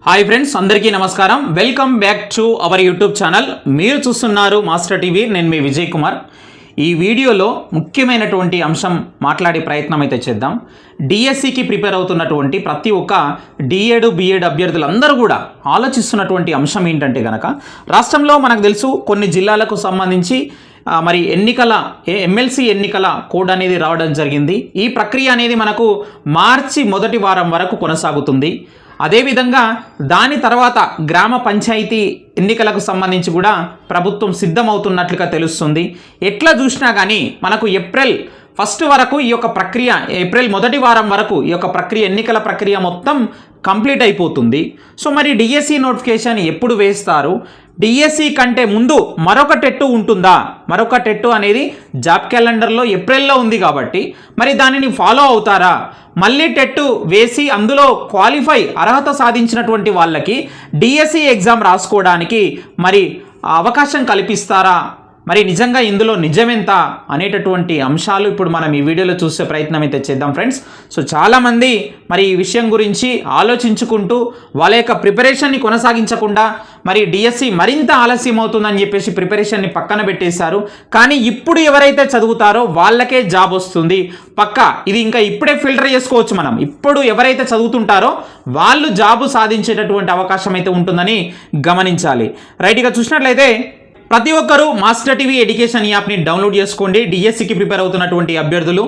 Hi friends, అందరికీ నమస్కారం. Welcome back to our YouTube channel. మీరు చూస్తున్నారు మాస్టర్ టీవీ. నేను మీ విజయ్ కుమార్. ఈ వీడియోలో ముఖ్యమైనటువంటి అంశం మాట్లాడే ప్రయత్నం అయితే చేద్దాం. డిఎస్సికి ప్రిపేర్ అవుతున్నటువంటి ప్రతి ఒక్క డిఎడ్ బిఎడ్ అభ్యర్థులందరూ కూడా ఆలోచిస్తున్నటువంటి అంశం ఏంటంటే కనుక, రాష్ట్రంలో మనకు తెలుసు కొన్ని జిల్లాలకు సంబంధించి మరి ఎమ్మెల్సీ ఎన్నికల కోడ్ అనేది రావడం జరిగింది. ఈ ప్రక్రియ అనేది మనకు మార్చి మొదటి వారం వరకు కొనసాగుతుంది. అదేవిధంగా దాని తర్వాత గ్రామ పంచాయతీ ఎన్నికలకు సంబంధించి కూడా ప్రభుత్వం సిద్ధమవుతున్నట్లుగా తెలుస్తుంది. ఎట్లా చూసినా కానీ మనకు ఏప్రిల్ 1 వరకు ఈ యొక్క ప్రక్రియ, ఏప్రిల్ మొదటి వారం వరకు ఈ యొక్క ప్రక్రియ, ఎన్నికల ప్రక్రియ మొత్తం కంప్లీట్ అయిపోతుంది. సో మరి డిఎస్సి నోటిఫికేషన్ ఎప్పుడు వేస్తారు? డిఎస్సి కంటే ముందు మరొక టెట్టు ఉంటుందా? మరొక టెట్టు అనేది జాబ్ క్యాలెండర్లో ఏప్రిల్లో ఉంది కాబట్టి మరి దానిని ఫాలో అవుతారా? మళ్ళీ టెట్టు వేసి అందులో క్వాలిఫై అర్హత సాధించినటువంటి వాళ్ళకి డిఎస్సి ఎగ్జామ్ రాసుకోవడానికి మరి అవకాశం కల్పిస్తారా? మరి నిజంగా ఇందులో నిజమెంత అనేటటువంటి అంశాలు ఇప్పుడు మనం ఈ వీడియోలో చూసే ప్రయత్నం అయితే చేద్దాం ఫ్రెండ్స్. సో చాలామంది మరి ఈ విషయం గురించి ఆలోచించుకుంటూ వాళ్ళ యొక్క ప్రిపరేషన్ని కొనసాగించకుండా మరి డిఎస్సి మరింత ఆలస్యం అవుతుందని చెప్పేసి ప్రిపరేషన్ని పక్కన పెట్టేశారు. కానీ ఇప్పుడు ఎవరైతే చదువుతారో వాళ్ళకే జాబ్ వస్తుంది పక్కా. ఇది ఇంకా ఇప్పుడే ఫిల్టర్ చేసుకోవచ్చు మనం. ఇప్పుడు ఎవరైతే చదువుతుంటారో వాళ్ళు జాబు సాధించేటటువంటి అవకాశం అయితే ఉంటుందని గమనించాలి. రైట్గా చూసినట్లయితే ప్రతి ఒక్కరూ మాస్టర్ టీవీ ఎడ్యుకేషన్ యాప్ని డౌన్లోడ్ చేసుకోండి. డిఎస్సికి ప్రిపేర్ అవుతున్నటువంటి అభ్యర్థులు.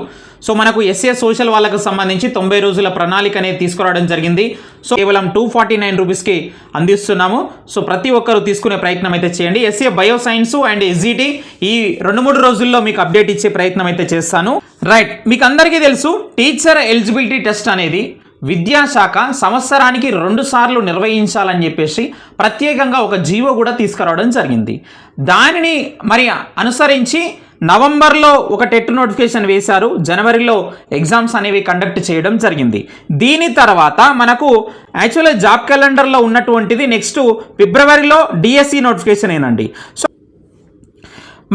సో మనకు ఎస్ఏ సోషల్ వాళ్ళకు సంబంధించి 90 రోజుల ప్రణాళిక అనేది తీసుకురావడం జరిగింది. సో కేవలం 249 రూపీస్కి అందిస్తున్నాము. సో ప్రతి ఒక్కరూ తీసుకునే ప్రయత్నం అయితే చేయండి. SA bio science and SGT ఈ 2-3 రోజుల్లో మీకు అప్డేట్ ఇచ్చే ప్రయత్నం అయితే చేస్తాను. రైట్, మీకు అందరికీ తెలుసు టీచర్ ఎలిజిబిలిటీ టెస్ట్ అనేది విద్యాశాఖ సంవత్సరానికి 2 సార్లు నిర్వహించాలని చెప్పేసి ప్రత్యేకంగా ఒక జీవో కూడా తీసుకురావడం జరిగింది. దానిని మరి అనుసరించి నవంబర్లో ఒక టెట్ నోటిఫికేషన్ వేశారు. జనవరిలో ఎగ్జామ్స్ అనేవి కండక్ట్ చేయడం జరిగింది. దీని తర్వాత మనకు యాక్చువల్గా జాబ్ క్యాలెండర్లో ఉన్నటువంటిది నెక్స్ట్ ఫిబ్రవరిలో డిఎస్సి నోటిఫికేషన్ ఏనండి. సో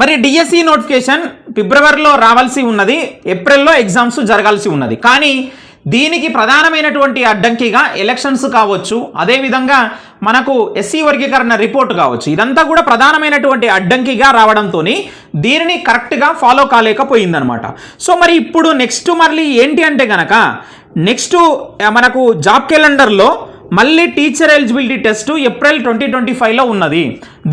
మరి డిఎస్సి నోటిఫికేషన్ ఫిబ్రవరిలో రావాల్సి ఉన్నది, ఏప్రిల్లో ఎగ్జామ్స్ జరగాల్సి ఉన్నది. కానీ దీనికి ప్రధానమైనటువంటి అడ్డంకిగా ఎలక్షన్స్ కావచ్చు, అదేవిధంగా మనకు ఎస్సీ వర్గీకరణ రిపోర్ట్ కావచ్చు, ఇదంతా కూడా ప్రధానమైనటువంటి అడ్డంకిగా రావడంతో దీనిని కరెక్ట్గా ఫాలో కాలేకపోయిందనమాట. సో మరి ఇప్పుడు నెక్స్ట్ మళ్ళీ ఏంటి అంటే కనుక, నెక్స్ట్ మనకు జాబ్ క్యాలెండర్లో మళ్ళీ టీచర్ ఎలిజిబిలిటీ టెస్ట్ ఏప్రిల్ 2025లో ఉన్నది.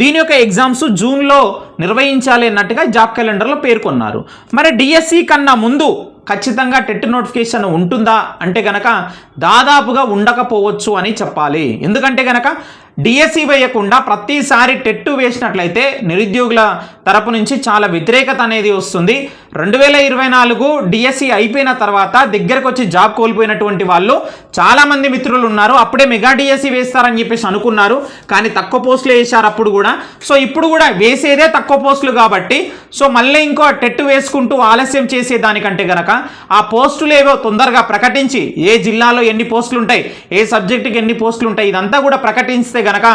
దీని యొక్క ఎగ్జామ్స్ జూన్లో నిర్వహించాలి అన్నట్టుగా జాబ్ క్యాలెండర్లో పేర్కొన్నారు. మరి డిఎస్సి కన్నా ముందు ఖచ్చితంగా టెట్ నోటిఫికేషన్ ఉంటుందా అంటే కనుక దాదాపుగా ఉండకపోవచ్చు అని చెప్పాలి. ఎందుకంటే కనుక డిఎస్సి వేయకుండా ప్రతిసారి టెట్ వేసినట్లయితే నిరుద్యోగుల తరపు నుంచి చాలా వ్యతిరేకత అనేది వస్తుంది. 2024 డిఎస్సి అయిపోయిన తర్వాత దగ్గరకు వచ్చి జాబ్ కోల్పోయినటువంటి వాళ్ళు చాలామంది మిత్రులు ఉన్నారు. అప్పుడే మెగా డిఎస్సి వేస్తారని చెప్పేసి అనుకున్నారు, కానీ తక్కువ పోస్టులు వేశారు అప్పుడు కూడా. సో ఇప్పుడు కూడా వేసేదే తక్కువ పోస్టులు కాబట్టి సో మళ్ళీ ఇంకో టెట్ వేసుకుంటూ ఆలస్యం చేసేదానికంటే కనుక ఆ పోస్టులు ఏవో తొందరగా ప్రకటించి ఏ జిల్లాలో ఎన్ని పోస్టులు ఉంటాయి, ఏ సబ్జెక్టుకి ఎన్ని పోస్టులు ఉంటాయి, ఇదంతా కూడా ప్రకటిస్తే గనక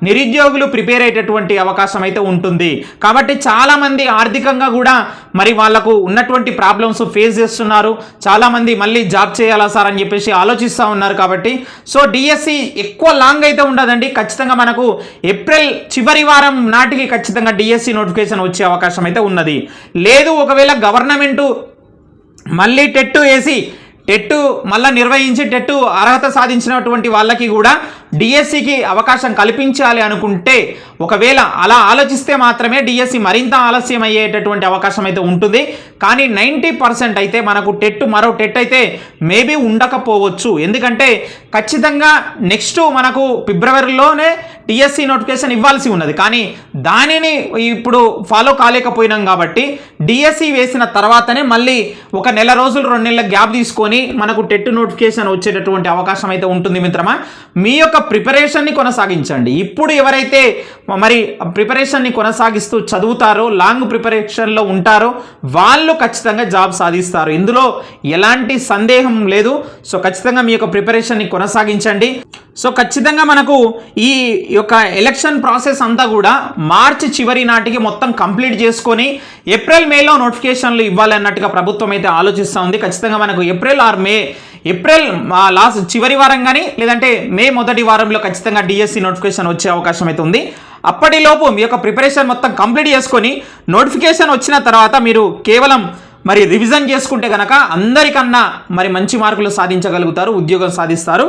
నిరుద్యోగులు ప్రిపేర్ అయ్యేటటువంటి అవకాశం అయితే ఉంటుంది. కాబట్టి చాలామంది ఆర్థికంగా కూడా మరి వాళ్ళకు ఉన్నటువంటి ప్రాబ్లమ్స్ ఫేస్ చేస్తున్నారు. చాలామంది మళ్ళీ జాబ్ చేయాలా సార్ అని చెప్పేసి ఆలోచిస్తూ ఉన్నారు. కాబట్టి సో డిఎస్సి ఎక్కువ లాంగ్ అయితే ఉండదండి. ఖచ్చితంగా మనకు ఏప్రిల్ చివరి వారం నాటికి ఖచ్చితంగా డిఎస్సి నోటిఫికేషన్ వచ్చే అవకాశం అయితే ఉన్నది. లేదు ఒకవేళ గవర్నమెంటు మళ్ళీ టెట్ వేసి టెట్టు మళ్ళీ నిర్వహించి టెట్టు అర్హత సాధించినటువంటి వాళ్ళకి కూడా డిఎస్సికి అవకాశం కల్పించాలి అనుకుంటే, ఒకవేళ అలా ఆలోచిస్తే మాత్రమే డిఎస్సి మరింత ఆలస్యం అయ్యేటటువంటి అవకాశం అయితే ఉంటుంది. కానీ 90% అయితే మనకు మరో టెట్ అయితే మేబీ ఉండకపోవచ్చు. ఎందుకంటే ఖచ్చితంగా నెక్స్ట్ మనకు ఫిబ్రవరిలోనే డిఎస్సి నోటిఫికేషన్ ఇవ్వాల్సి ఉన్నది. కానీ దానిని ఇప్పుడు ఫాలో కాలేకపోయినాం కాబట్టి డిఎస్సి వేసిన తర్వాతనే మళ్ళీ ఒక నెల రోజులు 2 నెలల గ్యాప్ తీసుకొని మనకు టెట్ నోటిఫికేషన్ వచ్చేటటువంటి అవకాశం అయితే ఉంటుంది. మిత్రమా, మీ యొక్క ప్రిపరేషన్ని కొనసాగించండి. ఇప్పుడు ఎవరైతే మరి ప్రిపరేషన్ని కొనసాగిస్తూ చదువుతారో, లాంగ్ ప్రిపరేషన్లో ఉంటారో వాళ్ళు ఖచ్చితంగా జాబ్ సాధిస్తారు. ఇందులో ఎలాంటి సందేహం లేదు. సో ఖచ్చితంగా మీ యొక్క ప్రిపరేషన్ని కొనసాగించండి. సో ఖచ్చితంగా మనకు ఈ యొక్క ఎలక్షన్ ప్రాసెస్ అంతా కూడా మార్చి చివరి నాటికి మొత్తం కంప్లీట్ చేసుకొని ఏప్రిల్ మేలో నోటిఫికేషన్లు ఇవ్వాలన్నట్టుగా ప్రభుత్వం అయితే ఆలోచిస్తూ ఉంది. ఖచ్చితంగా మనకు ఏప్రిల్ లాస్ట్ చివరి వారం కానీ లేదంటే మే మొదటి వారంలో ఖచ్చితంగా డిఎస్సి నోటిఫికేషన్ వచ్చే అవకాశం అయితే ఉంది. అప్పటిలోపు మీ యొక్క ప్రిపరేషన్ మొత్తం కంప్లీట్ చేసుకొని నోటిఫికేషన్ వచ్చిన తర్వాత మీరు కేవలం మరి రివిజన్ చేసుకుంటే కనుక అందరికన్నా మరి మంచి మార్కులు సాధించగలుగుతారు, ఉద్యోగం సాధిస్తారు.